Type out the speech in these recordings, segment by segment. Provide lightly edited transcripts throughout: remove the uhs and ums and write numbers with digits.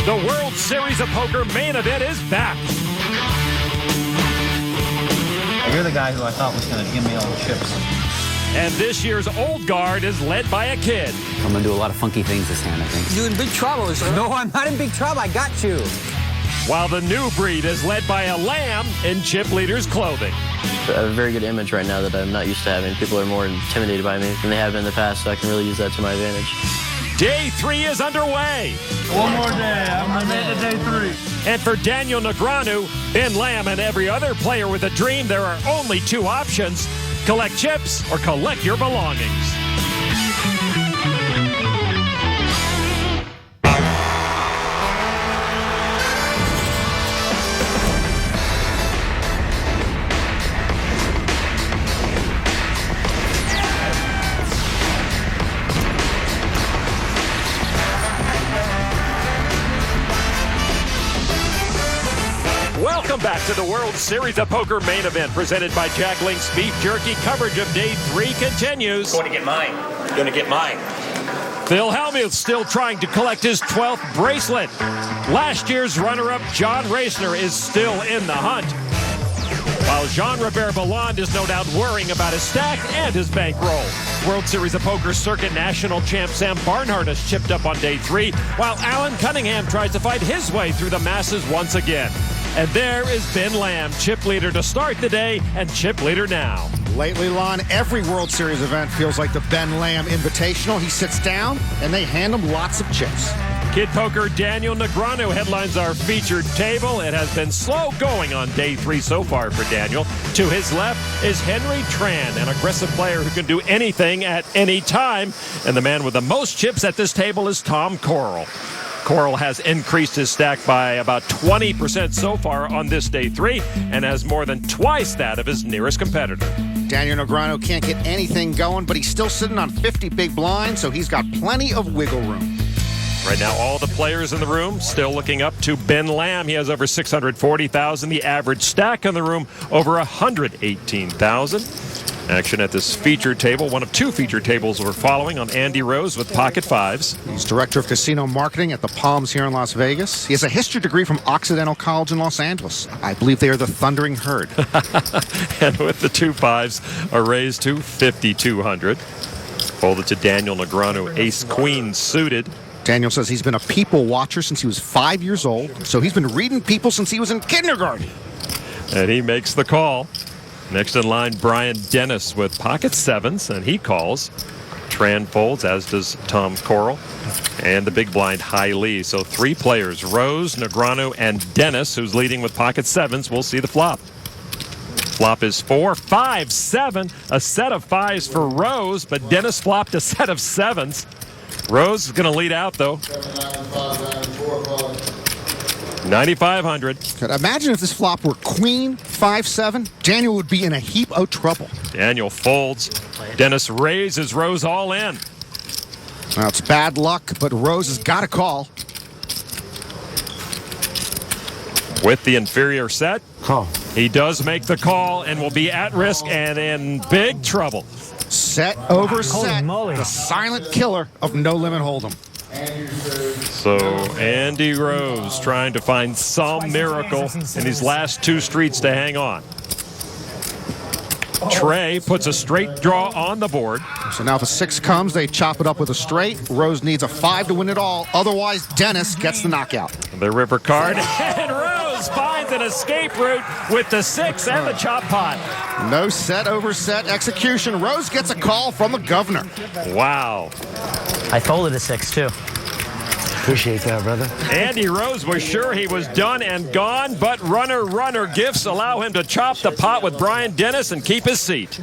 The World Series of Poker main event is back. You're the guy who I thought was going to give me all the chips. And this year's old guard is led by a kid. I'm going to do a lot of funky things this hand, I think. You're in big trouble, sir. No, I'm not in big trouble. I got you. While the new breed is led by a lamb in chip leader's clothing. I have a very good image right now that I'm not used to having. People are more intimidated by me than they have been in the past, so I can really use that to my advantage. Day 3 is underway. One more day. I'm made to day 3. And for Daniel Negreanu, Ben Lamb, and every other player with a dream, there are only 2 options. Collect chips or collect your belongings. Welcome back to the World Series of Poker main event presented by Jack Link's Beef Jerky. Coverage of Day 3 continues. Going to get mine. Going to get mine. Phil Hellmuth still trying to collect his 12th bracelet. Last year's runner-up John Reisner is still in the hunt. While Jean-Robert Balland is no doubt worrying about his stack and his bankroll. World Series of Poker Circuit National Champ Sam Barnhart has chipped up on Day 3, while Alan Cunningham tries to fight his way through the masses once again. And there is Ben Lamb, chip leader to start the day and chip leader now. Lately, Lon, every World Series event feels like the Ben Lamb Invitational. He sits down and they hand him lots of chips. Kid Poker Daniel Negreanu headlines our featured table. It has been slow going on Day 3 so far for Daniel. To his left is Henry Tran, an aggressive player who can do anything at any time. And the man with the most chips at this table is Tom Corral. Corral has increased his stack by about 20% so far on this Day 3 and has more than twice that of his nearest competitor. Daniel Negreanu can't get anything going, but he's still sitting on 50 big blinds, so he's got plenty of wiggle room. Right now, all the players in the room still looking up to Ben Lamb. He has over 640,000. The average stack in the room over 118,000. Action at this feature table. One of 2 feature tables we're following on Andy Rose with pocket 5s. He's director of casino marketing at the Palms here in Las Vegas. He has a history degree from Occidental College in Los Angeles. I believe they are the Thundering Herd. And with the 2 5s, a raise to 5,200. Hold it to Daniel Negreanu, ace-queen suited. Daniel says he's been a people watcher since he was 5 years old, so he's been reading people since he was in kindergarten. And he makes the call. Next in line, Brian Dennis with pocket 7s, and he calls. Tran folds, as does Tom Corral. And the big blind, High Lee. So 3 players, Rose, Negreanu, and Dennis, who's leading with pocket 7s. We'll see the flop. Flop is 4, 5, 7. A set of 5s for Rose, but Dennis flopped a set of 7s. Rose is going to lead out, though. 9,500. Imagine if this flop were queen 5-7. Daniel would be in a heap of trouble. Daniel folds. Dennis raises. Rose all in. Now it's bad luck, but Rose has got a call. With the inferior set, he does make the call and will be at risk and in big trouble. Set over set. The silent killer of No Limit Hold'em. So Andy Rose trying to find some miracle in these last 2 streets to hang on. Trey puts a straight draw on the board. So now if a 6 comes, they chop it up with a straight. Rose needs a 5 to win it all. Otherwise, Dennis gets the knockout. The river card. And Rose finds an escape route with the 6 and the chop pot. No set over set execution. Rose gets a call from the governor. Wow. I folded a 6, too. Appreciate that, brother. Andy Rose was sure he was done and gone, but runner gifts allow him to chop the pot with Brian Dennis and keep his seat.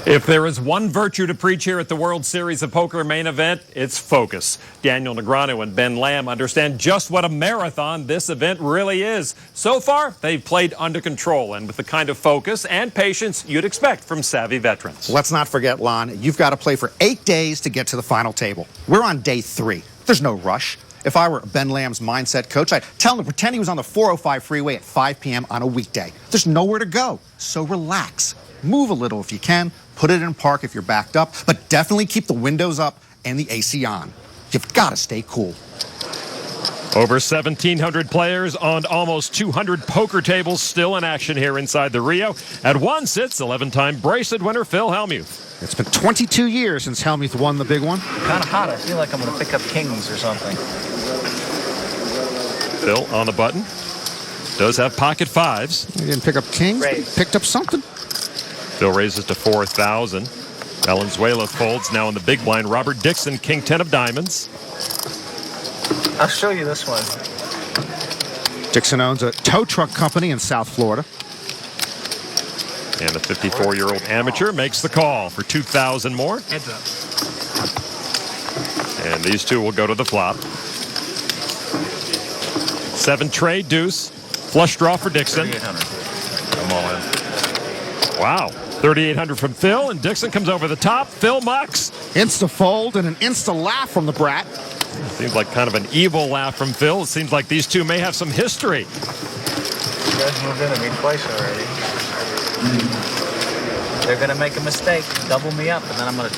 If there is one virtue to preach here at the World Series of Poker main event, it's focus. Daniel Negreanu and Ben Lamb understand just what a marathon this event really is. So far, they've played under control and with the kind of focus and patience you'd expect from savvy veterans. Let's not forget, Lon, you've got to play for 8 days to get to the final table. We're on day 3. There's no rush. If I were Ben Lamb's mindset coach, I'd tell him to pretend he was on the 405 freeway at 5 p.m. on a weekday. There's nowhere to go, so relax. Move a little if you can, put it in park if you're backed up, but definitely keep the windows up and the AC on. You've got to stay cool. Over 1,700 players on almost 200 poker tables still in action here inside the Rio. At one sits 11-time bracelet winner Phil Hellmuth. It's been 22 years since Hellmuth won the big one. Kind of hot. I feel like I'm going to pick up kings or something. Phil on the button. Does have pocket fives. He didn't pick up kings, but he picked up something. Phil raises to 4,000. Valenzuela folds now in the big blind. Robert Dixon, king 10 of diamonds. I'll show you this one. Dixon owns a tow truck company in South Florida. And the 54-year-old amateur makes the call for 2,000 more. Heads up. And these two will go to the flop. 7 trade deuce. Flush draw for Dixon. 3,800. I'm all in. Wow. 3,800 from Phil, and Dixon comes over the top. Phil mucks. Insta fold and an insta laugh from the brat. Seems like kind of an evil laugh from Phil. It seems like these two may have some history. You guys moved into me twice already. They're going to make a mistake, double me up, and then I'm going to...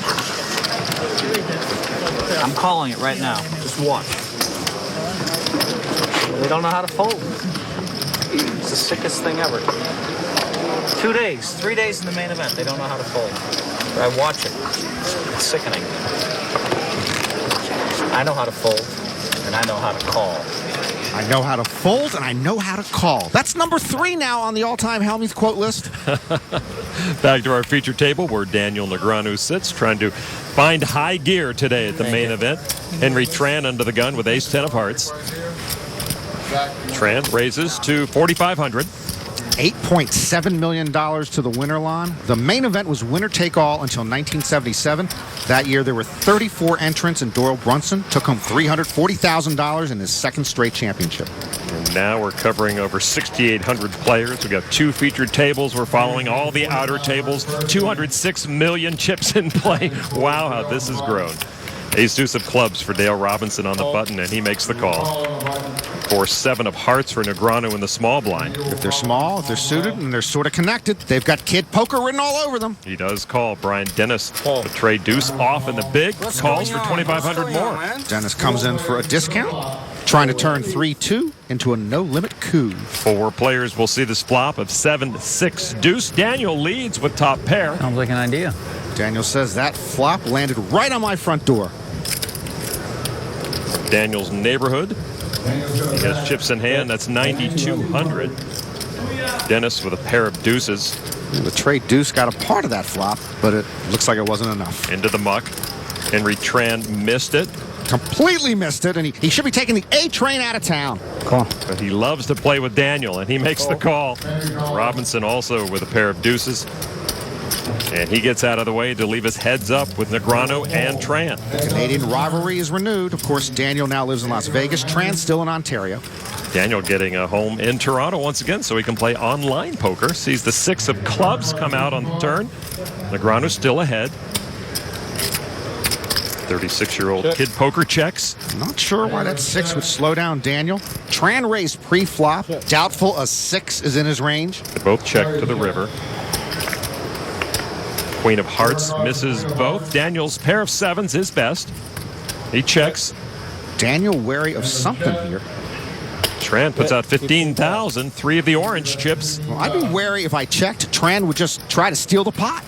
I'm calling it right now. Just watch. They don't know how to fold. It's the sickest thing ever. 2 days, 3 days in the main event. They don't know how to fold. I watch it. It's sickening. I know how to fold, and I know how to call. I know how to fold, and I know how to call. That's number 3 now on the all-time Hellmuth quote list. Back to our feature table where Daniel Negreanu sits, trying to find high gear today at the main event. Henry Tran under the gun with ace-10 of hearts. Tran raises to 4,500. $8.7 million to the winner, Lon. The main event was winner-take-all until 1977. That year, there were 34 entrants, and Doyle Brunson took home $340,000 in his second straight championship. And now we're covering over 6,800 players. We've got 2 featured tables. We're following all the outer tables. 206 million chips in play. Wow, how this has grown. Ace-deuce of clubs for Dale Robinson on the button, and he makes the call. 4-7 of hearts for Negreanu in the small blind. If they're small, if they're suited, and they're sort of connected, they've got kid poker written all over them. He does call. Brian Dennis, the trade deuce off in the big, calls for 2,500 more. Dennis comes in for a discount, trying to turn 3-2 into a no-limit coup. 4 players will see this flop of 7-6 deuce. Daniel leads with top pair. Sounds like an idea. Daniel says that flop landed right on my front door. Daniel's neighborhood. He has chips in hand. That's 9,200. Dennis with a pair of deuces. The trade deuce got a part of that flop, but it looks like it wasn't enough. Into the muck. Henry Tran missed it. Completely missed it, and he should be taking the A train out of town. Call. But he loves to play with Daniel, and he makes the call. Robinson also with a pair of deuces. And he gets out of the way to leave us heads up with Negreanu and Tran. Canadian rivalry is renewed. Of course, Daniel now lives in Las Vegas. Tran still in Ontario. Daniel getting a home in Toronto once again so he can play online poker. Sees the 6 of clubs come out on the turn. Negreanu still ahead. 36-year-old kid poker checks. Not sure why that 6 would slow down Daniel. Tran raised pre-flop. Doubtful a 6 is in his range. They both check to the river. Queen of hearts misses both. Daniel's pair of 7s is best. He checks. Daniel wary of something here. Tran puts out 15,000, 3 of the orange chips. Well, I'd be wary if I checked. Tran would just try to steal the pot.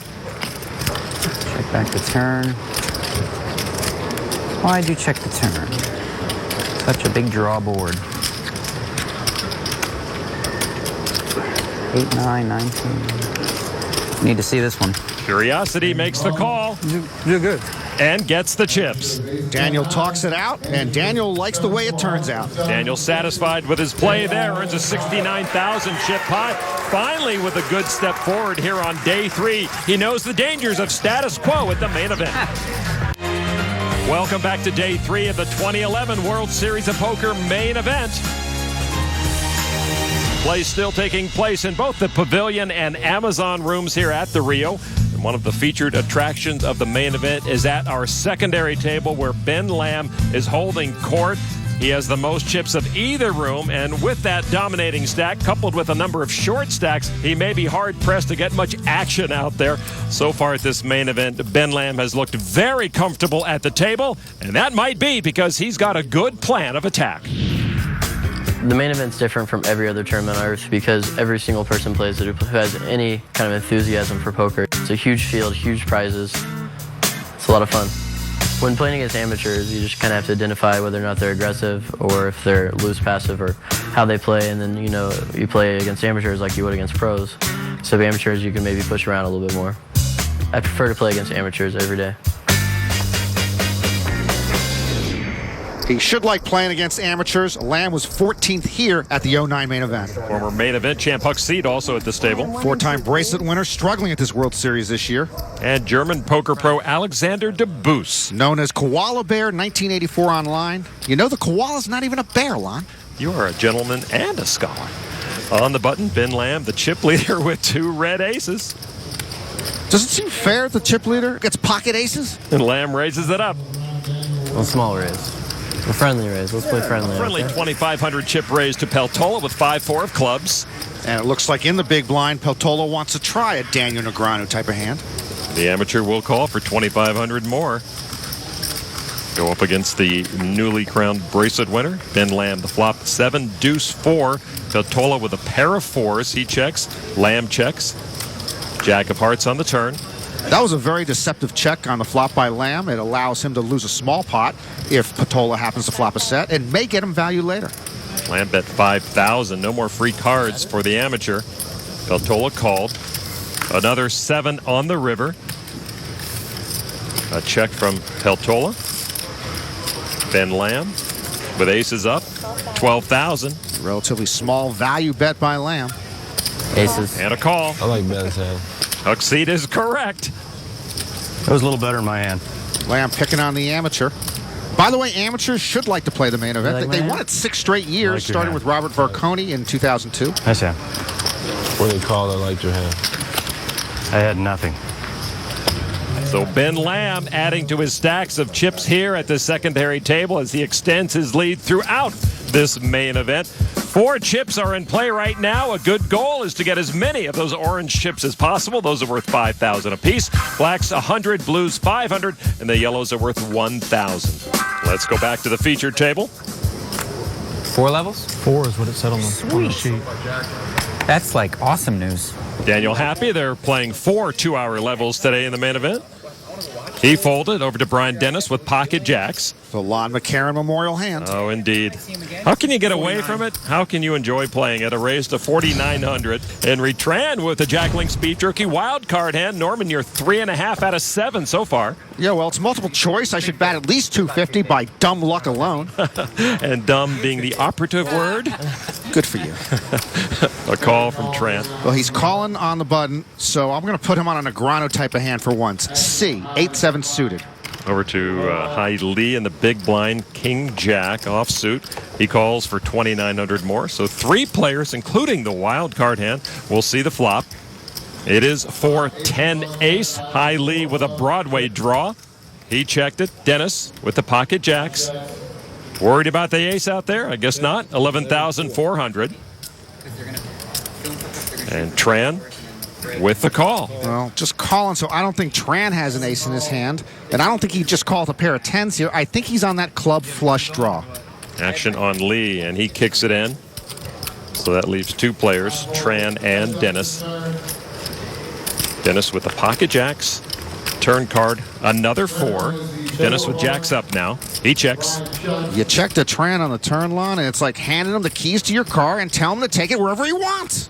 Check back the turn. Why'd you check the turn? Such a big draw board. 8, 9, 19. Need to see this one. Curiosity makes the call. You're good. And gets the chips. Daniel talks it out, and Daniel likes the way it turns out. Daniel satisfied with his play there, earns a 69,000 chip pot. Finally with a good step forward here on day 3. He knows the dangers of status quo at the main event. Welcome back to day 3 of the 2011 World Series of Poker main event. Play still taking place in both the Pavilion and Amazon rooms here at the Rio. And one of the featured attractions of the main event is at our secondary table where Ben Lamb is holding court. He has the most chips of either room, and with that dominating stack, coupled with a number of short stacks, he may be hard-pressed to get much action out there. So far at this main event, Ben Lamb has looked very comfortable at the table, and that might be because he's got a good plan of attack. The main event's different from every other tournament on Earth because every single person plays it who has any kind of enthusiasm for poker. It's a huge field, huge prizes. It's a lot of fun. When playing against amateurs, you just kind of have to identify whether or not they're aggressive or if they're loose passive or how they play, and then, you know, you play against amateurs like you would against pros. So if amateurs, you can maybe push around a little bit more. I prefer to play against amateurs every day. He should like playing against amateurs. Lamb was 14th here at the 09 main event. Former main event champ Huck Seed also at this table. 4-time bracelet winner, struggling at this World Series this year. And German poker pro Alexander de Boos. Known as Koala Bear, 1984 online. You know the koala's not even a bear, Lon. You are a gentleman and a scholar. On the button, Ben Lamb, the chip leader with 2 red aces. Does it seem fair the chip leader gets pocket aces? And Lamb raises it up. A small raise. A friendly raise. Let's play friendly. Friendly 2,500 chip raise to Peltola with 5-4 of clubs. And it looks like in the big blind, Peltola wants to try a Daniel Negreanu type of hand. The amateur will call for 2,500 more. Go up against the newly crowned bracelet winner, Ben Lamb. The flop 7, deuce 4. Peltola with a pair of 4s. He checks. Lamb checks. Jack of hearts on the turn. That was a very deceptive check on the flop by Lamb. It allows him to lose a small pot if Peltola happens to flop a set and may get him value later. Lamb bet 5,000. No more free cards for the amateur. Peltola called. Another 7 on the river. A check from Peltola. Ben Lamb with aces up. 12,000. Relatively small value bet by Lamb. Aces. And a call. I like Ben's hand. Huck Seed is correct. It was a little better in my hand. Lamb picking on the amateur. By the way, amateurs should like to play the main event. like They my won it 6 straight years, I like your starting hand. with Robert Varconi in 2002. Nice hand. What do they call it? I liked your hand. I had nothing. So Ben Lamb adding to his stacks of chips here at the secondary table as he extends his lead throughout this main event. 4 chips are in play right now. A good goal is to get as many of those orange chips as possible. Those are worth 5,000 apiece. Blacks 100, blues 500, and the yellows are worth 1,000. Let's go back to the featured table. 4 levels? 4 is what it said on the sheet. That's like awesome news. Daniel happy. They're playing 4 2-hour levels today in the main event. He folded over to Brian Dennis with pocket jacks. The Lon McCarron Memorial hand. Oh, indeed. How can you get away from it? How can you enjoy playing it? A raise to 4,900. Henry Tran with the Jack Link's Beef Jerky wild card hand. Norman, you're 3.5 out of 7 so far. Yeah, well, it's multiple choice. I should bat at least 250 by dumb luck alone. And dumb being the operative word. Good for you. A call from Tran. Well, he's calling on the button, so I'm going to put him on a Negreanu type of hand for once. C, 8-7 suited. Over to Hai Lee in the big blind, King Jack offsuit. He calls for 2,900 more. So 3 players, including the wild card hand, will see the flop. It is 4-10 ace. Hai Lee with a Broadway draw. He checked it. Dennis with the pocket jacks. Worried about the ace out there? I guess not. 11,400. And Tran with the call. Well, just calling, so I don't think Tran has an ace in his hand. And I don't think he just called a pair of 10s here. I think he's on that club flush draw. Action on Lee, and he kicks it in. So that leaves 2 players, Tran and Dennis. Dennis with the pocket jacks. Turn card, another 4. Dennis with jacks up now. He checks. You check the Tran on the turn line, and it's like handing him the keys to your car and telling him to take it wherever he wants.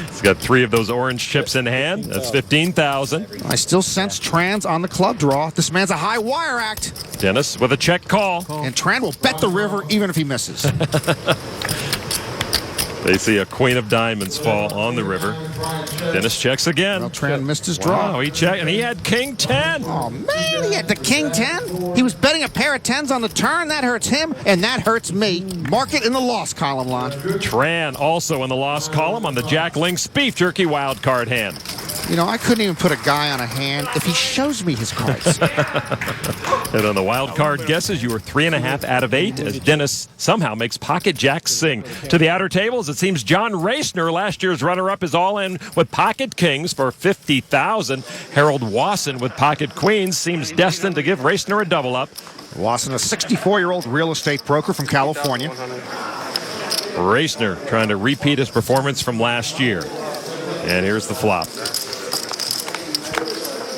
He's got 3 of those orange chips in hand. That's 15,000. I still sense Tran's on the club draw. This man's a high wire act. Dennis with a check call. And Tran will bet the river even if he misses. They see a queen of diamonds fall on the river. Dennis checks again. Well, Tran missed his draw. Wow, he checked, and he had king 10. Oh, man, he had the king 10. He was betting a pair of 10s on the turn. That hurts him, and that hurts me. Mark it in the loss column, Lon. Tran also in the loss column on the Jack Link's Beef Jerky wild card hand. You know, I couldn't even put a guy on a hand if he shows me his cards. And on the wild card guesses, you were 3.5 out of 8 as Dennis somehow makes pocket jacks sing. To the outer tables, it seems John Racner, last year's runner-up, is all in with pocket kings for 50,000. Harold Wasson with pocket queens seems destined to give Racner a double up. Wasson, a 64-year-old real estate broker from California. Racner trying to repeat his performance from last year. And here's the flop.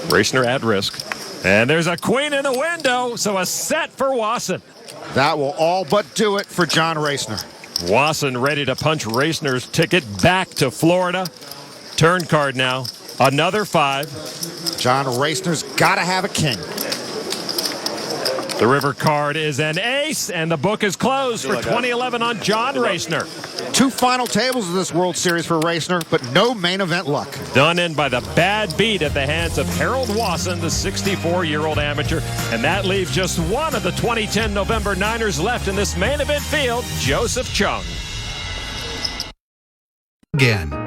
Racner at risk. And there's a queen in the window, so a set for Wasson. That will all but do it for John Racner. Wasson ready to punch Racner's ticket back to Florida. Turn card now. Another 5. John Racner's got to have a king. The river card is an ace, and the book is closed for 2011 on John Racner. 2 final tables of this World Series for Racner, but no main event luck. Done in by the bad beat at the hands of Harold Wasson, the 64-year-old amateur. And that leaves just one of the 2010 November Niners left in this main event field, Joseph Chung. Again.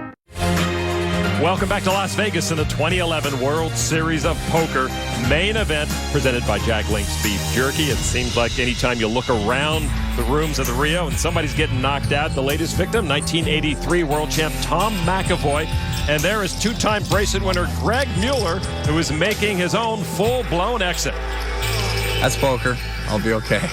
Welcome back to Las Vegas in the 2011 World Series of Poker main event presented by Jack Link's Beef Jerky. It seems like anytime you look around the rooms of the Rio and somebody's getting knocked out, the latest victim, 1983 world champ Tom McAvoy. And there is 2-time bracelet winner Greg Mueller, who is making his own full-blown exit. That's poker. I'll be okay.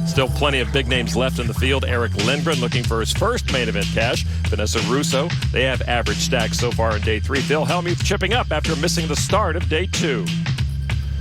Still plenty of big names left in the field. Eric Lindgren looking for his first main event cash. Vanessa Russo. They have average stacks so far in day 3. Phil Hellmuth chipping up after missing the start of day 2.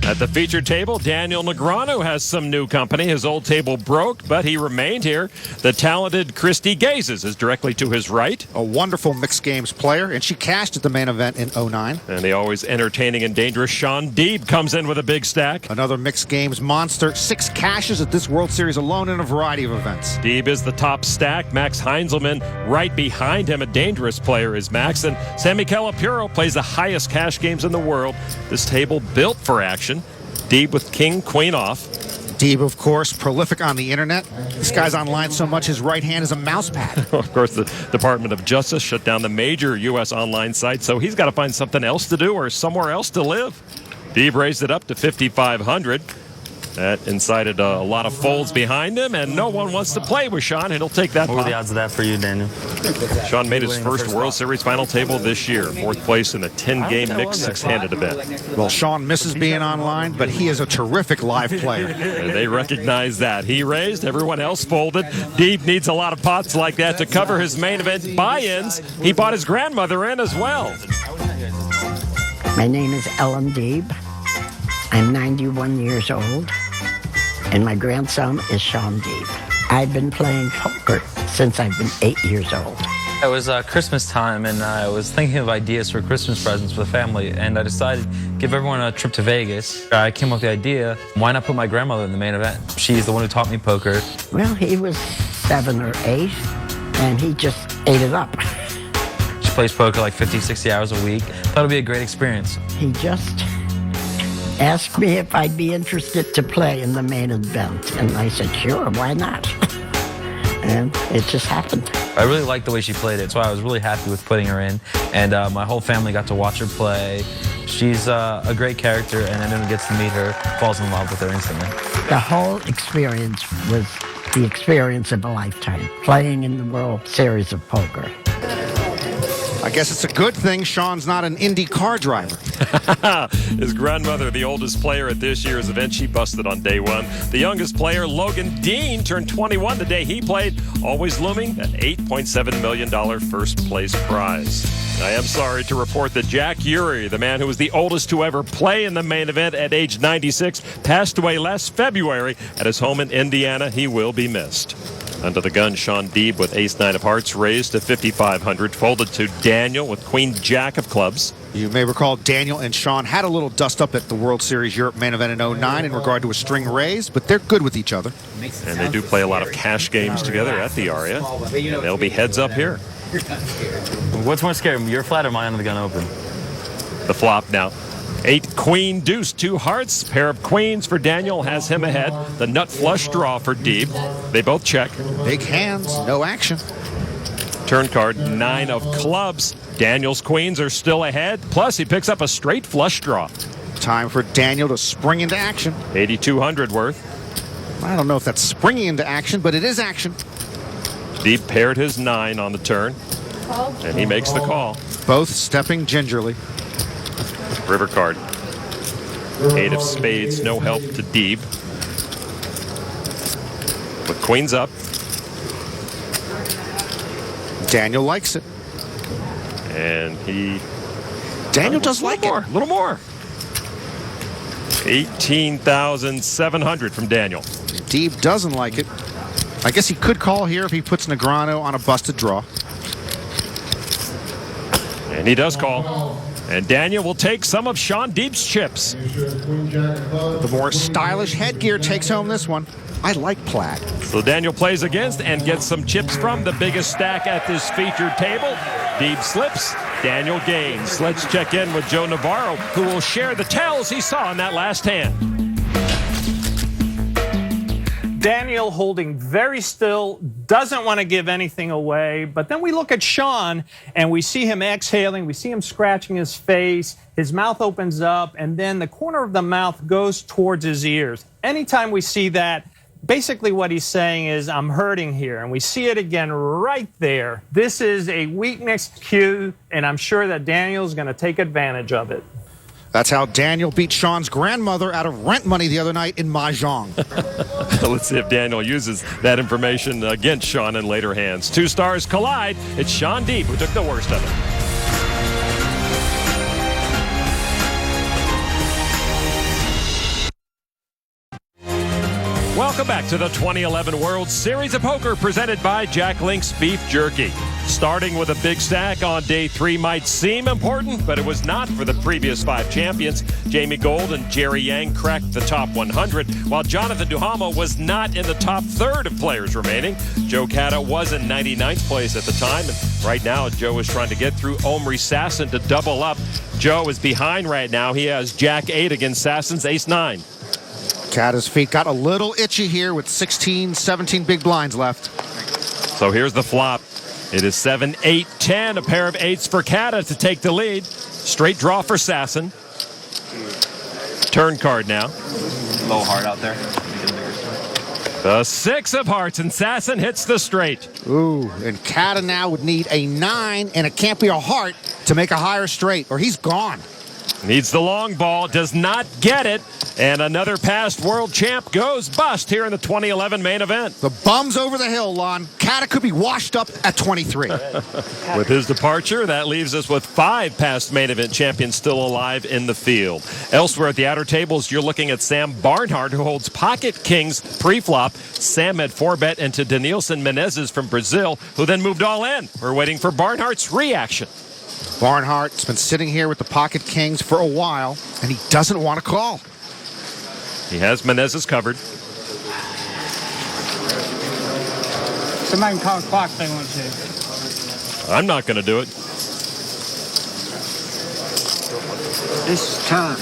At the featured table, Daniel Negreanu has some new company. His old table broke, but he remained here. The talented Christy Gazes is directly to his right. A wonderful mixed games player, and she cashed at the main event in 09. And the always entertaining and dangerous Sean Deeb comes in with a big stack. Another mixed games monster. 6 cashes at this World Series alone in a variety of events. Deeb is the top stack. Max Heinzelman right behind him. A dangerous player is Max. And San Michele Apuro plays the highest cash games in the world. This table built for action. Deeb with king, queen off. Deeb, of course, prolific on the internet. This guy's online so much his right hand is a mouse pad. Of course, the Department of Justice shut down the major U.S. online site, so he's got to find something else to do or somewhere else to live. Deeb raised it up to 5,500. That incited a lot of folds behind him, and no one wants to play with Sean, and he'll take that. What were the odds of that for you, Daniel? Sean made his first World Series final table this year, 4th place in a 10-game mixed 6-handed event. Well, Sean misses being online, but he is a terrific live player. And they recognize that. He raised, everyone else folded. Deeb needs a lot of pots like that to cover his main event buy-ins. He bought his grandmother in as well. My name is Ellen Deeb. I'm 91 years old, and my grandson is Sean Deeb. I've been playing poker since I've been 8 years old. It was Christmas time, and I was thinking of ideas for Christmas presents for the family, and I decided to give everyone a trip to Vegas. I came up with the idea, why not put my grandmother in the main event? She's the one who taught me poker. Well, he was 7 or 8, and he just ate it up. She plays poker like 50, 60 hours a week. Thought it would be a great experience. He just asked me if I'd be interested to play in the main event, and I said, sure, why not? And it just happened. I really liked the way she played it, so I was really happy with putting her in. And my whole family got to watch her play. She's a great character, and anyone who gets to meet her falls in love with her instantly. The whole experience was the experience of a lifetime, playing in the World Series of Poker. I guess it's a good thing Sean's not an Indy car driver. His grandmother, the oldest player at this year's event, she busted on day 1. The youngest player, Logan Dean, turned 21 the day he played, always looming an $8.7 million first place prize. I am sorry to report that Jack Urey, the man who was the oldest to ever play in the main event at age 96, passed away last February at his home in Indiana. He will be missed. Under the gun, Sean Deeb with ace-9 of hearts raised to 5,500, folded to Daniel with queen-jack of clubs. You may recall Daniel and Sean had a little dust-up at the World Series Europe main event in 09 in regard to a string raise, but they're good with each other. And they do play a lot of cash games together at the Aria. And they'll be heads up here. What's more scary, your flat or my under the gun open? The flop now. 8 queen deuce 2 hearts. Pair of queens for Daniel has him ahead. The nut flush draw for Deeb. They both check. Big hands, no action. Turn card 9 of clubs. Daniel's queens are still ahead. Plus he picks up a straight flush draw. Time for Daniel to spring into action. 8,200 worth. I don't know if that's springing into action, but it is action. Deeb paired his 9 on the turn, and he makes the call. Both stepping gingerly. River card. 8 of spades, no help to Deeb. With queens up. Daniel likes it. And Daniel does like it. A little more. 18,700 from Daniel. Deeb doesn't like it. I guess he could call here if he puts Negreanu on a busted draw. And he does call. And Daniel will take some of Sean Deeb's chips. The more stylish headgear takes home this one. I like plaid. So Daniel plays against and gets some chips from the biggest stack at this featured table. Deeb slips, Daniel gains. Let's check in with Joe Navarro, who will share the tells he saw in that last hand. Daniel holding very still, doesn't want to give anything away. But then we look at Sean, and we see him exhaling. We see him scratching his face. His mouth opens up, and then the corner of the mouth goes towards his ears. Anytime we see that, basically what he's saying is, I'm hurting here. And we see it again right there. This is a weakness cue, and I'm sure that Daniel's going to take advantage of it. That's how Daniel beat Sean's grandmother out of rent money the other night in Mahjong. Let's see if Daniel uses that information against Sean in later hands. Two stars collide. It's Sean Deeb who took the worst of it. Welcome back to the 2011 World Series of Poker presented by Jack Link's Beef Jerky. Starting with a big stack on day 3 might seem important, but it was not for the previous 5 champions. Jamie Gold and Jerry Yang cracked the top 100, while Jonathan Duhamel was not in the top third of players remaining. Joe Cata was in 99th place at the time, and right now Joe is trying to get through Omri Sasson to double up. Joe is behind right now. He has Jack 8 against Sasson's Ace 9. Cata's feet got a little itchy here with 16, 17 big blinds left. So here's the flop. It is 7, 8, 10, a pair of 8s for Cata to take the lead. Straight draw for Sasson. Turn card now. Low heart out there. The 6 of hearts, and Sasson hits the straight. Ooh, and Cata now would need a 9, and it can't be a heart to make a higher straight, or he's gone. Needs the long ball, does not get it, and another past world champ goes bust here in the 2011 main event. The bum's over the hill, Lon. Cata could be washed up at 23. With his departure, that leaves us with 5 past main event champions still alive in the field. Elsewhere at the outer tables, you're looking at Sam Barnhart, who holds pocket kings pre-flop. Sam had 4-bet into Denilson Menezes from Brazil, who then moved all in. We're waiting for Barnhart's reaction. Barnhart's been sitting here with the pocket kings for a while, and he doesn't want to call. He has Menezes covered. Somebody can call the clock if they want to. I'm not going to do it. This is tough.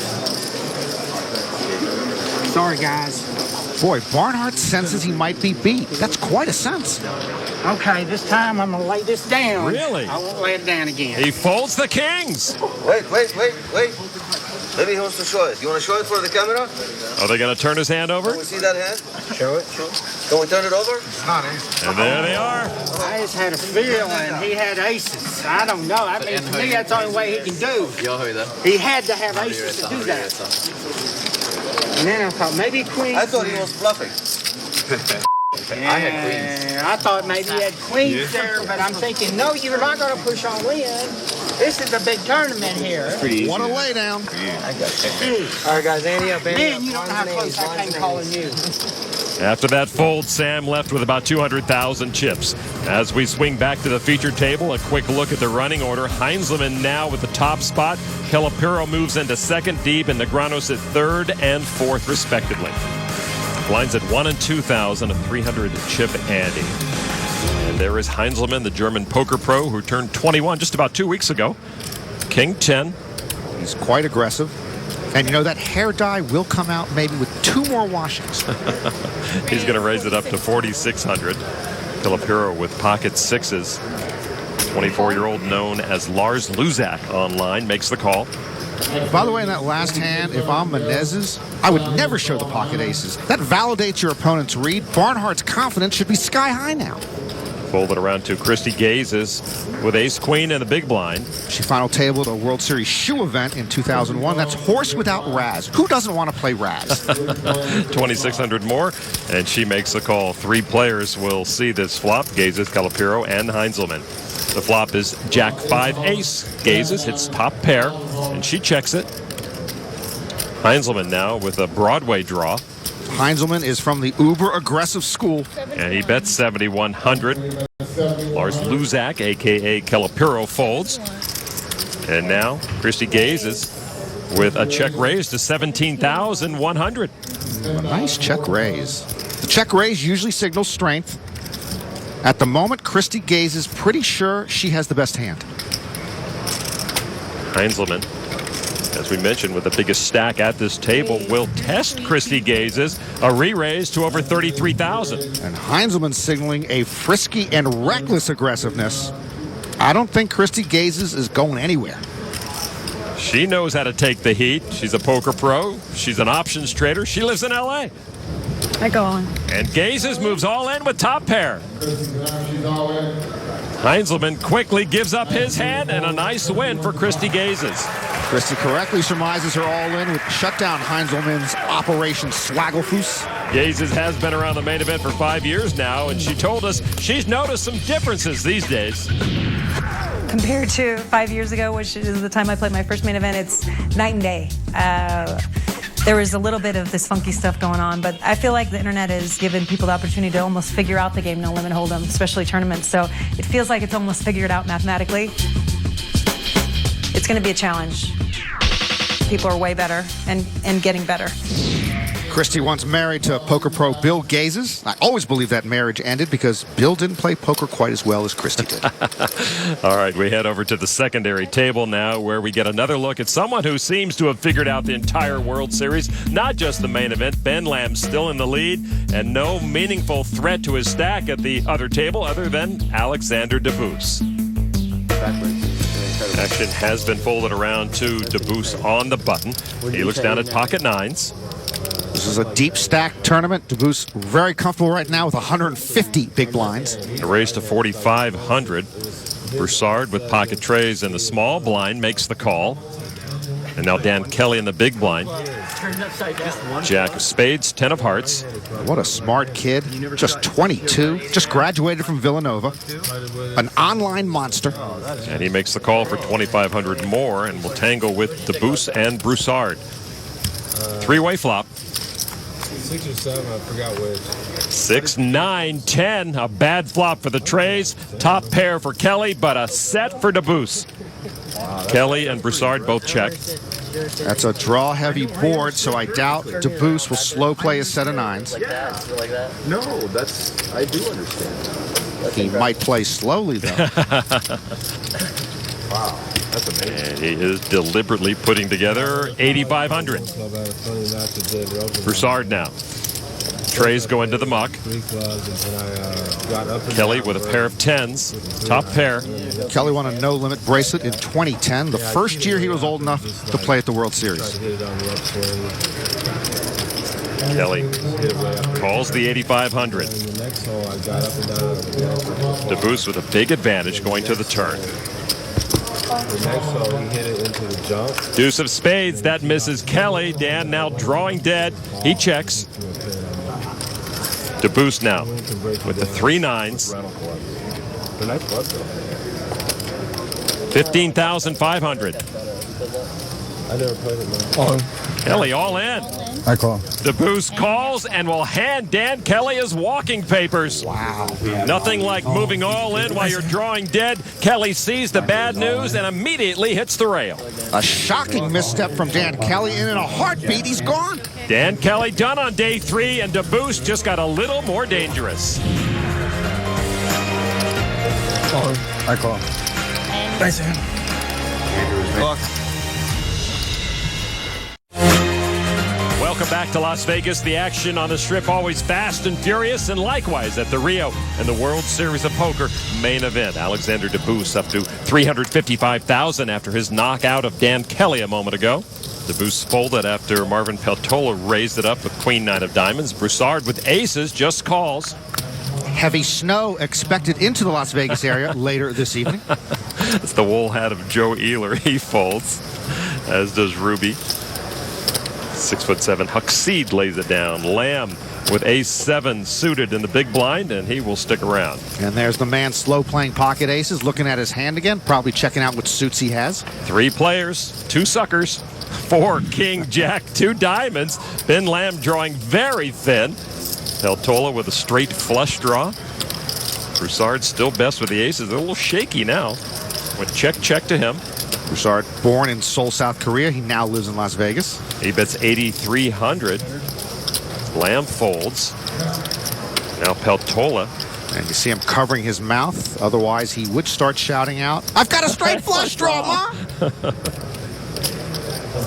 Sorry, guys. Boy, Barnhart senses he might be beat. That's quite a sense. Okay, this time I'm going to lay this down. Really? I won't lay it down again. He folds the kings. Wait. Maybe he wants to show it. You want to show it for the camera? Are they going to turn his hand over? Can we see that hand? Show it. Can we turn it over? And there they are. I just had a feeling he had aces. I don't know. I mean, to me, that's the only way he can do. He had to have aces to do that. And then I thought maybe queens. I thought he was bluffing. I had queens. I thought maybe he had queens there, but I'm thinking, no, you're not going to push on Lynn. This is a big tournament here. What a lay down. All right, guys, Andy up. Man, you don't know how close I came calling you. After that fold, Sam left with about 200,000 chips. As we swing back to the featured table, a quick look at the running order. Heinzelman now with the top spot. Calipiro moves into second, Deeb and Negreanu at third and fourth, respectively. Blinds at 1 and 2,000, a 300 chip ante. And there is Heinzelman, the German poker pro who turned 21 just about 2 weeks ago. King 10. He's quite aggressive. And you know, that hair dye will come out maybe with 2 more washings. He's going to raise it up to 4,600. Calipiro with pocket 6s. 24-year-old known as Lars Luzak online makes the call. By the way, in that last hand, if I'm Menezes, I would never show the pocket aces. That validates your opponent's read. Barnhart's confidence should be sky high now. Folded around to Christy Gazes with ace queen and the big blind. She final tabled a World Series shoe event in 2001. That's horse without Raz. Who doesn't want to play Raz? 2,600 more, and she makes the call. 3 players will see this flop: Gazes, Calipiro, and Heinzelman. The flop is Jack 5 ace. Gazes hits top pair, and she checks it. Heinzelman now with a Broadway draw. Heinzelman is from the uber-aggressive school. And he bets 7,100. Lars Luzak, a.k.a. Calipiro, folds. And now Christy Gazes with a check raise to 17,100. A nice check raise. The check raise usually signals strength. At the moment, Christy Gaze is pretty sure she has the best hand. Heinzelman, as we mentioned, with the biggest stack at this table, will test Christy Gazes, a re-raise to over 33,000. And Heinzelman signaling a frisky and reckless aggressiveness. I don't think Christy Gazes is going anywhere. She knows how to take the heat. She's a poker pro. She's an options trader. She lives in L.A. I go on. And Gazes moves all in with top pair. Heinzelman quickly gives up his hand, and a nice win for Christy Gazes. Christy correctly surmises her all-in with shutdown Heinzelman's Operation Swaggelfuss. Gazes has been around the main event for 5 years now, and she told us she's noticed some differences these days. Compared to 5 years ago, which is the time I played my first main event, it's night and day. There was a little bit of this funky stuff going on, but I feel like the internet has given people the opportunity to almost figure out the game No Limit Hold'em, especially tournaments. So it feels like it's almost figured out mathematically. It's going to be a challenge. People are way better and getting better. Christy once married to poker pro Bill Gazes. I always believe that marriage ended because Bill didn't play poker quite as well as Christy did. All right, we head over to the secondary table now, where we get another look at someone who seems to have figured out the entire World Series, not just the main event. Ben Lamb still in the lead, and no meaningful threat to his stack at the other table other than Alexander DeBoos. Action has been folded around to DeBoos on the button. He looks down at pocket nines. This is a deep stack tournament. DeBoos very comfortable right now with 150 big blinds. A raise to 4,500. Broussard with pocket trays in the small blind makes the call. And now Dan Kelly in the big blind. Jack of spades, 10 of hearts. What a smart kid. Just 22. Just graduated from Villanova. An online monster. And he makes the call for 2,500 more and will tangle with DeBoos and Broussard. Three-way flop. 6 or 7, I forgot which. 6, 9, 10. A bad flop for the trays. Top pair for Kelly, but a set for DeBoos. Kelly and Broussard both check. That's a draw-heavy board, so I doubt DeBoos will slow play a set of nines. No, I do understand. He might play slowly, though. Wow, that's amazing. And he is deliberately putting together 8,500. Broussard now. Trays go into the muck. Kelly with a pair of 10s. Top pair. Kelly won a no-limit bracelet in 2010, the first year he was old enough to play at the World Series. Kelly calls the 8,500. DeBoos with a big advantage going to the turn. Deuce of spades, that misses Kelly. Dan now drawing dead. He checks. DeBoos now with the 3 9s. 15,500. I never played it, man. Kelly all in. I call. DeBoos calls and will hand Dan Kelly his walking papers. Wow. Nothing like moving all in while you're drawing dead. Kelly sees the bad news and immediately hits the rail. A shocking misstep from Dan Kelly, and in a heartbeat, he's gone. Dan Kelly done on day 3, and DeBoos just got a little more dangerous. I call. Nice hand. Welcome back to Las Vegas. The action on the Strip always fast and furious, and likewise at the Rio and the World Series of Poker main event. Alexander DeBoos up to 355,000 after his knockout of Dan Kelly a moment ago. DeBoos folded after Marvin Peltola raised it up with Queen 9 of diamonds. Broussard with aces just calls. Heavy snow expected into the Las Vegas area later this evening. It's the wool hat of Joe Ealer. He folds, as does Ruby. 6'7". Huckseed lays it down. Lamb with ace-7 suited in the big blind, and he will stick around. And there's the man slow playing pocket aces, looking at his hand again, probably checking out what suits he has. 3 players, 2 suckers, 4 king, jack, 2 diamonds. Ben Lamb drawing very thin. Peltola with a straight flush draw. Broussard still best with the aces. A little shaky now. Went check to him. Broussard, born in Seoul, South Korea. He now lives in Las Vegas. He bets 8,300. Lamb folds. Now Peltola. And you see him covering his mouth. Otherwise, he would start shouting out, "I've got a straight flush draw, Ma!"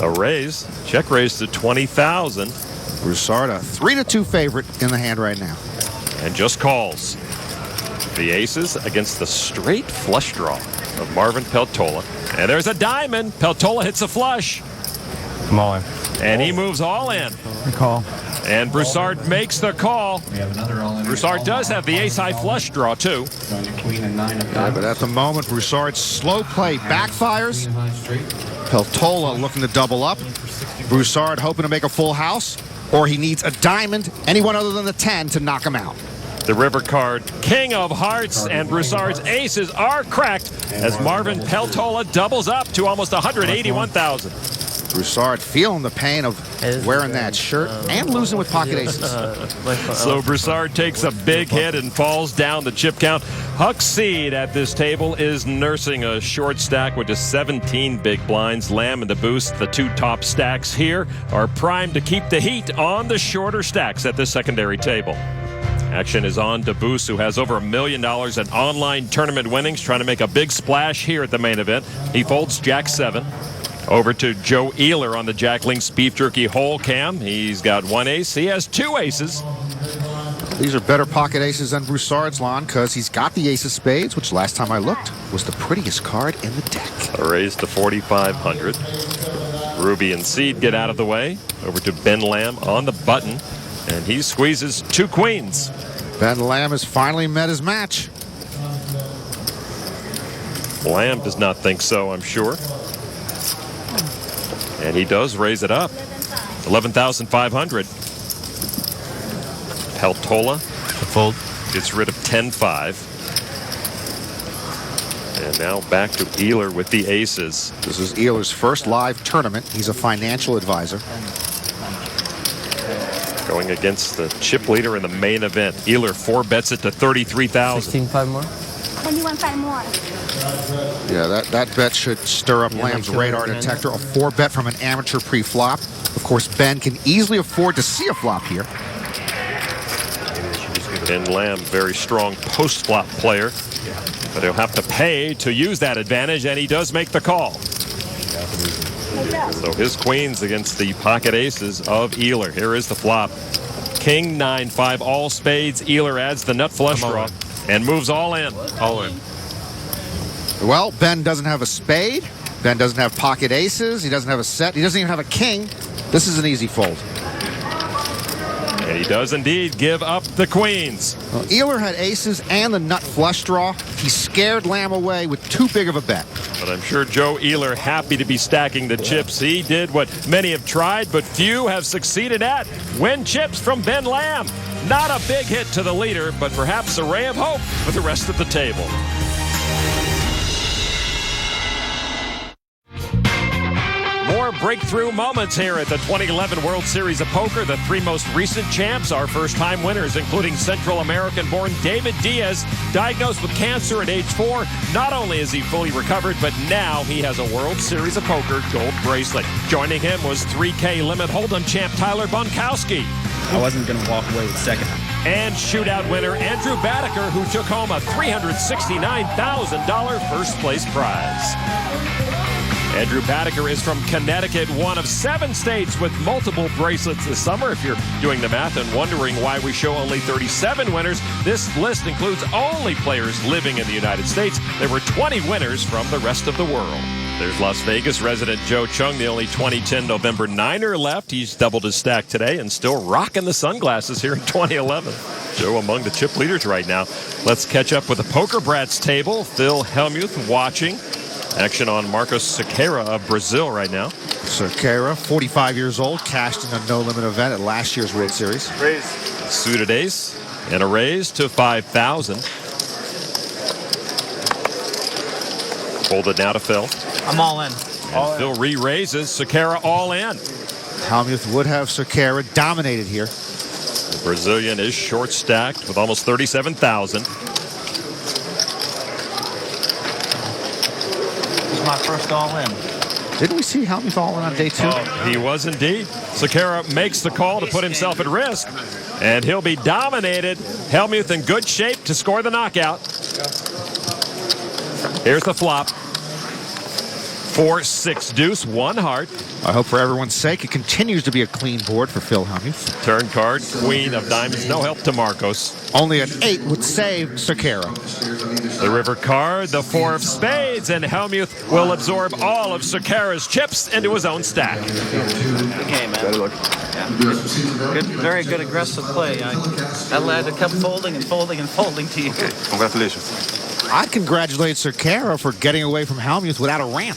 A raise. Check raise to 20,000. Broussard, a 3-2 favorite in the hand right now. And just calls. The aces against the straight flush draw of Marvin Peltola. And there's a diamond. Peltola hits a flush. I'm all in. And he moves all in. Call. And Broussard makes the call. Broussard does have the ace-high flush draw, too. Yeah, but at the moment, Broussard's slow play backfires. Peltola looking to double up. Broussard hoping to make a full house, or he needs a diamond, anyone other than the 10 to knock him out. The river card, king of hearts, and Broussard's aces are cracked as Marvin Peltola doubles up to almost 181,000. Broussard feeling the pain of wearing that shirt and losing with pocket aces. So Broussard takes a big hit and falls down the chip count. Huckseed at this table is nursing a short stack with just 17 big blinds. Lamb and the Boost, the 2 top stacks here, are primed to keep the heat on the shorter stacks at this secondary table. Action is on to Boost, who has over $1 million in online tournament winnings, trying to make a big splash here at the main event. He folds Jack-7. Over to Joe Ealer on the Jack Links Beef Jerky hole cam. He's got 1 ace. He has 2 aces. These are better pocket aces than Broussard's, Lon, because he's got the ace of spades, which last time I looked was the prettiest card in the deck. A raise to 4,500. Ruby and Seed get out of the way. Over to Ben Lamb on the button, and he squeezes 2 queens. Ben Lamb has finally met his match. Lamb does not think so, I'm sure. And he does raise it up. 11,500. Peltola. Fold. Gets rid of 10-5. And now back to Ealer with the aces. This is Ealer's first live tournament. He's a financial advisor. Going against the chip leader in the main event. Ealer 4 bets it to 33,000. 16, 5 more. 21, more. Yeah, that bet should stir up Lamb's radar detector. A 4 bet from an amateur pre-flop. Of course, Ben can easily afford to see a flop here. And Lamb, very strong post-flop player. But he'll have to pay to use that advantage, and he does make the call. So his queens against the pocket aces of Ealer. Here is the flop. King, 9-5, all spades. Ealer adds the nut flush draw and moves all in. All in. Well, Ben doesn't have a spade. Ben doesn't have pocket aces. He doesn't have a set. He doesn't even have a king. This is an easy fold. And he does indeed give up the queens. Well, Ealer had aces and the nut flush draw. He scared Lamb away with too big of a bet. But I'm sure Joe Ealer happy to be stacking the chips. He did what many have tried, but few have succeeded at. Win chips from Ben Lamb. Not a big hit to the leader, but perhaps a ray of hope for the rest of the table. More breakthrough moments here at the 2011 World Series of Poker. The 3 most recent champs are first-time winners, including Central American-born David Diaz, diagnosed with cancer at age 4. Not only is he fully recovered, but now he has a World Series of Poker gold bracelet. Joining him was 3K Limit Hold'em champ Tyler Bunkowski. I wasn't going to walk away with second. And shootout winner Andrew Badaker, who took home a $369,000 first-place prize. Andrew Badaker is from Connecticut, one of 7 states with multiple bracelets this summer. If you're doing the math and wondering why we show only 37 winners, this list includes only players living in the United States. There were 20 winners from the rest of the world. There's Las Vegas resident Joe Chung, the only 2010 November 9er left. He's doubled his stack today and still rocking the sunglasses here in 2011. Joe among the chip leaders right now. Let's catch up with the Poker Brats table. Phil Hellmuth watching. Action on Marcos Sequeira of Brazil right now. Sequeira, 45 years old, cashed in a no-limit event at last year's World Series. Raise. Suited ace and a raise to 5,000. Folded now to Phil. I'm all in. And Phil re-raises. Sequeira all in. Hellmuth would have Sequeira dominated here. The Brazilian is short stacked with almost 37,000. My first all-in. Didn't we see Hellmuth all in on day 2? He was indeed. Sequeira makes the call to put himself at risk, and he'll be dominated. Hellmuth in good shape to score the knockout. Here's the flop. 4-6 deuce, 1 heart. I hope for everyone's sake it continues to be a clean board for Phil Hellmuth. Turn card, queen of diamonds, no help to Marcos. Only an 8 would save Sequeira. The river card, the 4 of spades, and Hellmuth will absorb all of Sequeira's chips into his own stack. Good game, man. Good, very good aggressive play. I led to kept folding and folding and folding to you. Congratulations. I'd congratulate Sequeira for getting away from Hellmuth without a rant.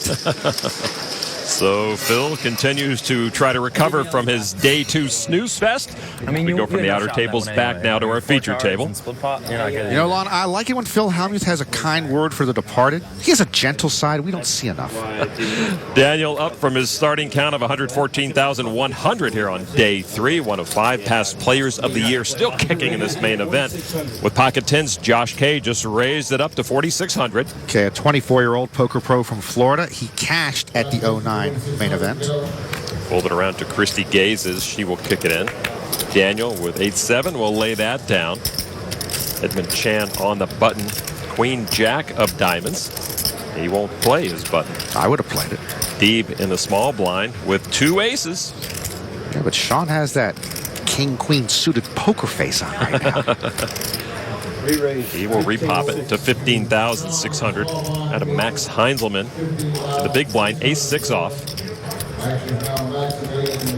So Phil continues to try to recover from his day 2 snooze fest. I mean, we go from the outer tables back now to our feature table. You know, Lon, I like it when Phil Hellmuth has a kind word for the departed. He has a gentle side we don't see enough. Daniel up from his starting count of 114,100 here on day 3. 1 of 5 past players of the year, still kicking in this main event. With pocket tens, Josh K just raised it up to 4,600. Okay, a 24-year-old poker pro from Florida. He cashed at the 09 main event. Fold it around to Christy Gazes. She will kick it in. Daniel with 8-7 will lay that down. Edmund Chan on the button. Queen Jack of diamonds. He won't play his button. I would have played it. Deeb in the small blind with 2 aces. Yeah, but Sean has that king-queen suited poker face on right now. He will repop it to 15,600 out of Max Heinzelman. To the big blind, ace-6 off.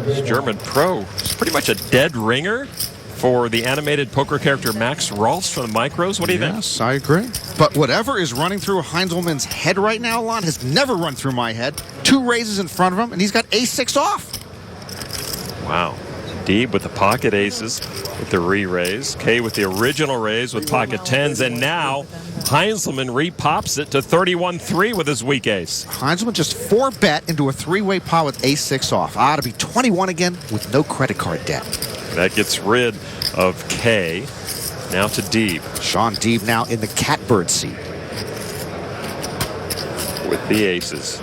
This German pro is pretty much a dead ringer for the animated poker character Max Rolfs from the Micros. What do you think? Yes, I agree. But whatever is running through Heinzelman's head right now, Lon, has never run through my head. 2 raises in front of him, and he's got ace-6 off. Wow. Deeb with the pocket aces with the re-raise. K with the original raise with pocket tens. And now Heinzelman re-pops it to 31-3 with his weak ace. Heinzelman just 4-bet into a 3-way pot with ace-6 off. To be 21 again with no credit card debt. That gets rid of K. Now to Deeb. Sean Deeb now in the catbird seat. With the aces.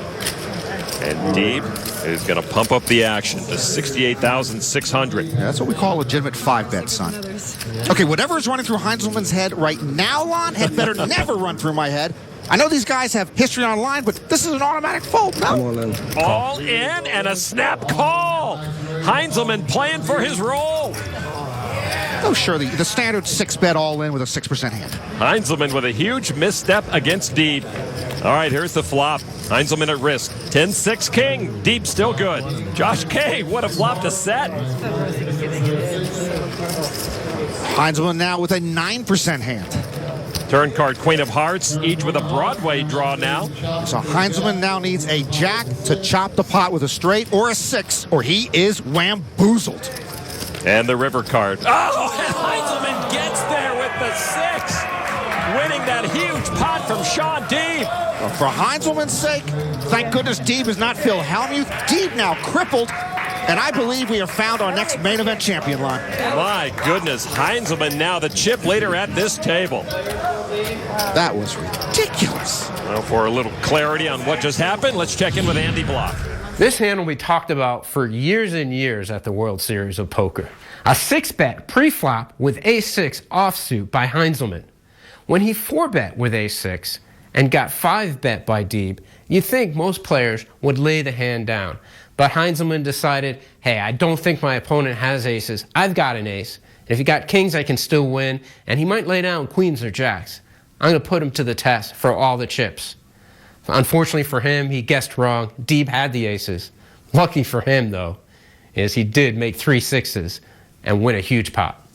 And Deeb is going to pump up the action to 68,600. Yeah, that's what we call a legitimate 5-bet, son. Okay, whatever is running through Heinzelman's head right now, Lon, had better never run through my head. I know these guys have history online, but this is an automatic fold. No. All in and a snap call. Heinzelman playing for his role. Oh, sure, the standard 6-bet all in with a 6% hand. Heinzelman with a huge misstep against Deeb. All right, here's the flop. Heinzelman at risk. 10-6 king. Deeb still good. Josh K would have flopped a set. Heinzelman now with a 9% hand. Turn card, Queen of Hearts, each with a Broadway draw now. So Heinzelman now needs a jack to chop the pot with a straight or a 6, or he is wamboozled. And the river card. Oh, and Heinzelman gets there with the 6. Winning that huge pot from Sean Deeb. Well, for Heinzelman's sake, thank goodness Deeb is not Phil Hellmuth. Deeb now crippled, and I believe we have found our next main event champion, Lon. My goodness, Heinzelman now the chip leader at this table. That was ridiculous. Well, for a little clarity on what just happened, let's check in with Andy Block. This hand will be talked about for years and years at the World Series of Poker. A 6-bet pre-flop with ace-6 offsuit by Heinzelman. When he 4-bet with ace-6 and got 5-bet by Deeb, you'd think most players would lay the hand down. But Heinzelman decided, hey, I don't think my opponent has aces. I've got an ace. And if he got kings, I can still win. And he might lay down queens or jacks. I'm going to put him to the test for all the chips. Unfortunately for him, he guessed wrong. Deeb had the aces. Lucky for him, though, is he did make 3 6s and win a huge pot.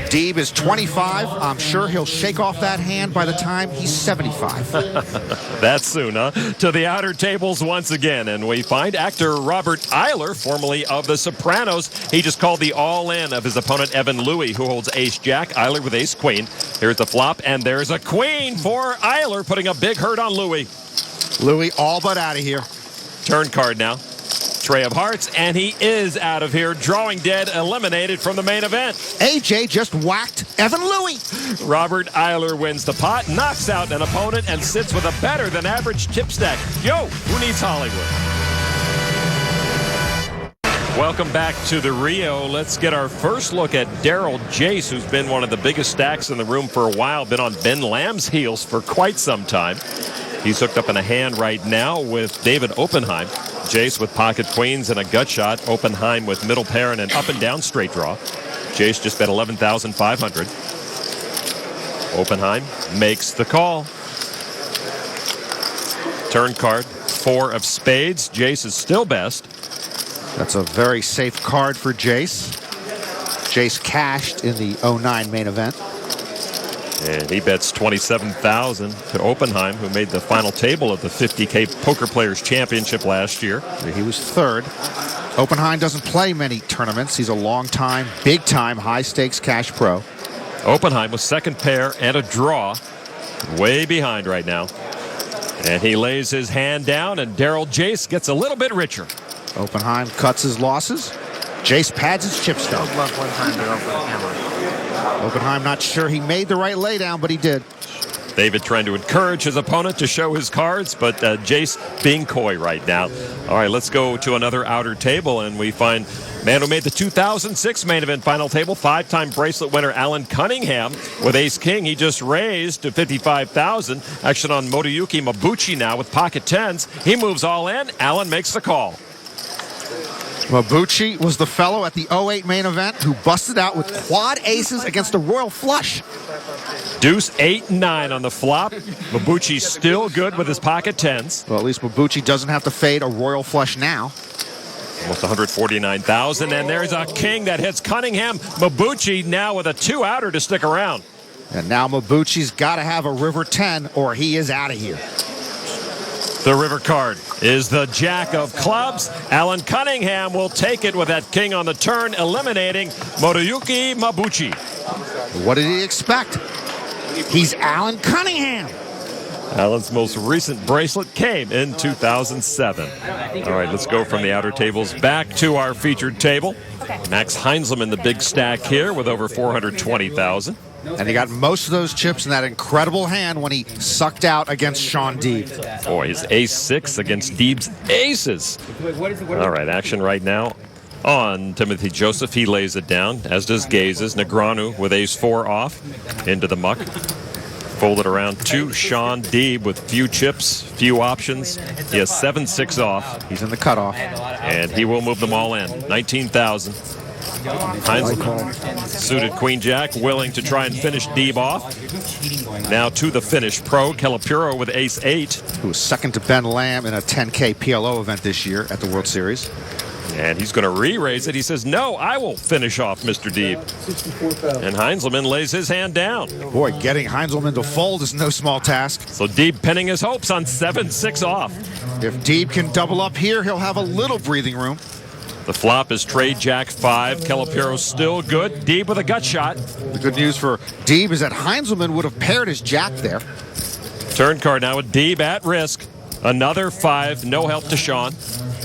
Deeb is 25. I'm sure he'll shake off that hand by the time he's 75. That's soon, huh? To the outer tables once again, and we find actor Robert Eiler, formerly of The Sopranos. He just called the all-in of his opponent Evan Louie, who holds ace-jack, Eiler with ace-queen. Here's the flop, and there's a queen for Eiler, putting a big hurt on Louie. Louie all but out of here. Turn card now. Tray of hearts, and he is out of here, drawing dead, eliminated from the main event. AJ just whacked Evan Louie. Robert Eiler wins the pot, knocks out an opponent, and sits with a better than average chip stack. Yo, who needs Hollywood? Welcome back to the Rio. Let's get our first look at Daryl Jace, who's been one of the biggest stacks in the room for a while, been on Ben Lamb's heels for quite some time. He's hooked up in a hand right now with David Oppenheim. Jace with pocket queens and a gut shot. Oppenheim with middle pair and an up and down straight draw. Jace just bet 11,500. Oppenheim makes the call. Turn card, 4 of spades. Jace is still best. That's a very safe card for Jace. Jace cashed in the 09 main event. And he bets 27,000 to Oppenheim, who made the final table of the 50K Poker Players Championship last year. He was third. Oppenheim doesn't play many tournaments. He's a long-time, big-time, high-stakes cash pro. Oppenheim with second pair and a draw. Way behind right now. And he lays his hand down, and Daryl Jace gets a little bit richer. Oppenheim cuts his losses. Jace pads his chip stub. Oppenheim not sure he made the right laydown, but he did. David trying to encourage his opponent to show his cards, but Jace being coy right now. All right, let's go to another outer table, and we find man who made the 2006 main event final table, 5-time bracelet winner Alan Cunningham with ace-king. He just raised to 55,000. Action on Motoyuki Mabuchi now with pocket tens. He moves all in. Alan makes the call. Mabuchi was the fellow at the 08 main event who busted out with quad aces against a royal flush. Deuce 8-9 on the flop. Mabuchi still good with his pocket tens. Well, at least Mabuchi doesn't have to fade a royal flush now. Almost 149,000, and there's a king that hits Cunningham. Mabuchi now with a 2-outer to stick around. And now Mabuchi's got to have a river 10 or he is out of here. The river card is the jack of clubs. Alan Cunningham will take it with that king on the turn, eliminating Motoyuki Mabuchi. What did he expect? He's Alan Cunningham. Alan's most recent bracelet came in 2007. All right, let's go from the outer tables back to our featured table. Max Heinzelman, the big stack here with over 420,000. And he got most of those chips in that incredible hand when he sucked out against Sean Deeb. Boy, his ace-6 against Deeb's aces. All right, action right now on Timothy Joseph. He lays it down, as does Gazes. Negreanu with ace-4 off into the muck. Folded around to Sean Deeb with few chips, few options. He has 7-6 off. He's in the cutoff. And he will move them all in. 19,000. Heinzelman suited queen jack, willing to try and finish Deeb off. Now to the finish pro, Calipuro with ace-8. Who was second to Ben Lamb in a 10K PLO event this year at the World Series. And he's going to re-raise it. He says, no, I will finish off Mr. Deeb. And Heinzelman lays his hand down. Boy, getting Heinzelman to fold is no small task. So Deeb pinning his hopes on 7-6 off. If Deeb can double up here, he'll have a little breathing room. The flop is trade jack 5. Calipiro still good. Deeb with a gut shot. The good news for Deeb is that Heinzelman would have paired his jack there. Turn card now with Deeb at risk. Another 5. No help to Sean.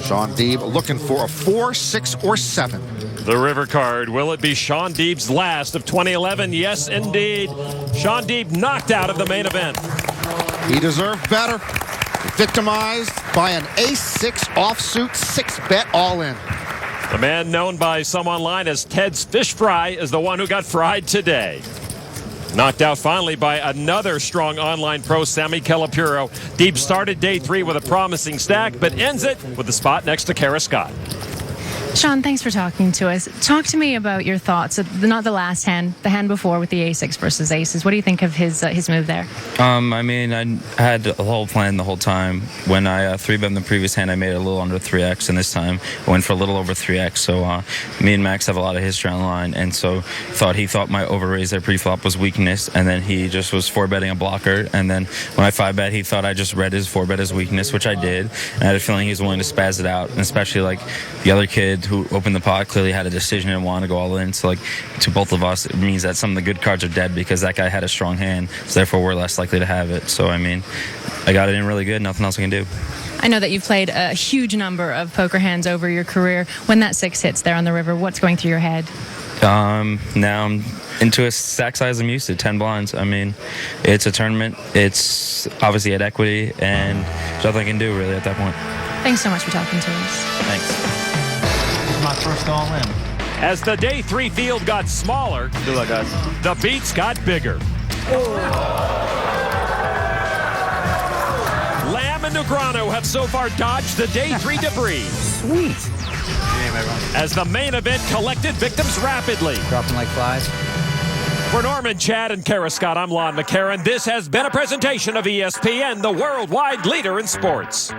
Sean Deeb looking for a 4, 6, or 7. The river card. Will it be Sean Deeb's last of 2011? Yes, indeed. Sean Deeb knocked out of the main event. He deserved better. Victimized by an ace-6 offsuit 6-bet all-in. The man known by some online as Ted's Fish Fry is the one who got fried today. Knocked out finally by another strong online pro, Sammy Calipuro. Deeb started day 3 with a promising stack, but ends it with the spot next to Kara Scott. Sean, thanks for talking to us. Talk to me about your thoughts, not the last hand, the hand before with the A6 versus aces. What do you think of his move there? I mean, I had a whole plan the whole time. When I 3-bet in the previous hand, I made it a little under 3x, and this time I went for a little over 3x. So me and Max have a lot of history on the line, and so he thought my overraise there pre-flop was weakness, and then he just was 4-betting a blocker, and then when I 5-bet, he thought I just read his 4-bet as weakness, which I did, and I had a feeling he was willing to spaz it out, and especially like the other kid who opened the pot clearly had a decision and wanted to go all in. So like to both of us, it means that some of the good cards are dead because that guy had a strong hand. So therefore, we're less likely to have it. So I mean, I got it in really good. Nothing else I can do. I know that you've played a huge number of poker hands over your career. When that 6 hits there on the river, what's going through your head? Now I'm into a stack size I'm used to, 10 blinds. I mean, it's a tournament. It's obviously at equity, and there's nothing I can do really at that point. Thanks so much for talking to us. Thanks. My first all-in. As the day 3 field got smaller, Good luck, guys. the beats got bigger. Lamb and Negreanu have so far dodged the day 3 debris. Sweet. Game, everyone. As the main event collected victims rapidly. Dropping like flies. For Norman, Chad, and Kara Scott, I'm Lon McCarran. This has been a presentation of ESPN, the worldwide leader in sports.